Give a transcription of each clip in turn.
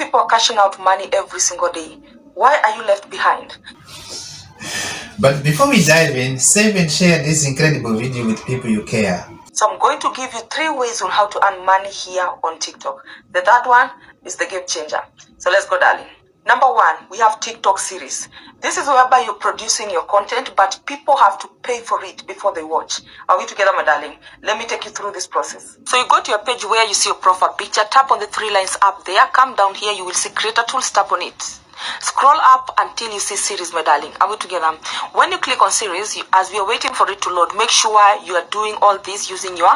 people are cashing out money every single day. Why are you left behind? But before we dive in, save and share this incredible video with people you care. So I'm going to give you 3 ways on how to earn money here on TikTok. The third one is the game changer. So let's go, darling. Number 1, we have TikTok series. This is whereby you're producing your content, but people have to pay for it before they watch. Are we together, my darling? Let me take you through this process. So you go to your page where you see your profile picture, tap on the 3 lines up there, come down here, you will see Creator Tools, tap on it. Scroll up until you see series, my darling. Are we together? When you click on series, as we are waiting for it to load, make sure you are doing all this using your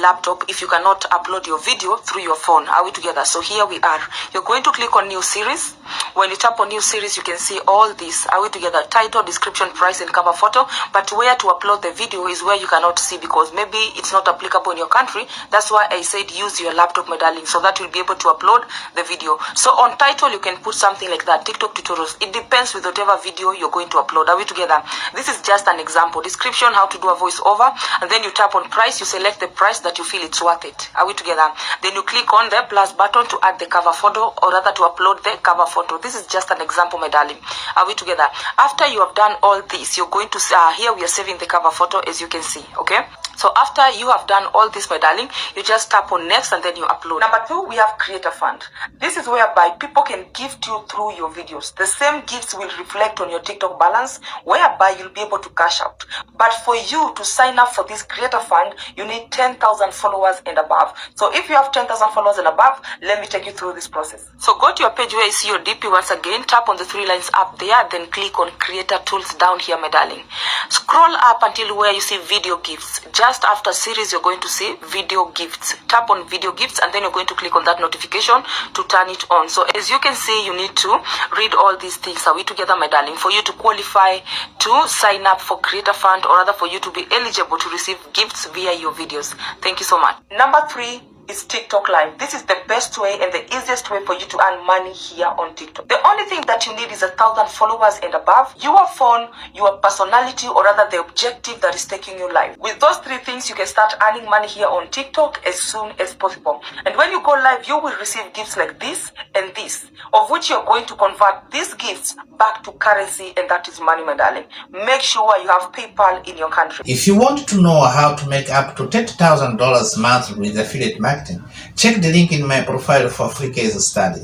laptop if you cannot upload your video through your phone. Are we together? So here we are. You're going to click on new series. When you tap on new series, you can see all this. Are we together? Title, description, price, and cover photo. But where to upload the video is where you cannot see, because maybe it's not applicable in your country. That's why I said use your laptop, my darling, so that you'll be able to upload the video. So on title, you can put something like that, TikTok tutorials. It depends with whatever video you're going to upload. Are we together? This is just an example. Description, how to do a voiceover, and then you tap on price. You select the price that you feel it's worth it. Are we together? Then you click on the plus button to add the cover photo, or rather to upload the cover photo. This is just an example, my darling. Are we together? After you have done all this, you're going to here we are saving the cover photo, as you can see. Okay, so after you have done all this, my darling, you just tap on next and then you upload. Number 2, we have Creator Fund. This is whereby people can gift you through your videos. The same gifts will reflect on your TikTok balance, whereby you'll be able to cash out. But for you to sign up for this Creator Fund, you need 10,000 followers and above. So if you have 10,000 followers and above, let me take you through this process. So go to your page where you see your DP once again, tap on the 3 lines up there, then click on Creator Tools down here, my darling. Scroll up until where you see video gifts. Just after series, you're going to see video gifts. Tap on video gifts and then you're going to click on that notification to turn it on. So as you can see, you need to read all these things. Are we together, my darling? For you to qualify to sign up for Creator Fund, or rather for you to be eligible to receive gifts via your videos. Thank you so much. Number 3 is TikTok Live. This is the best way and the easiest way for you to earn money here on TikTok. The only thing that you need is 1,000 followers and above, your phone, your personality, or rather the objective that is taking you live. With those 3 things, you can start earning money here on TikTok as soon as possible. And when you go live, you will receive gifts like this and this, of which you're going to convert these gifts back to currency, and that is money, my darling. Make sure you have PayPal in your country. If you want to know how to make up to $10,000 monthly with affiliate marketing, check the link in my profile for free case study.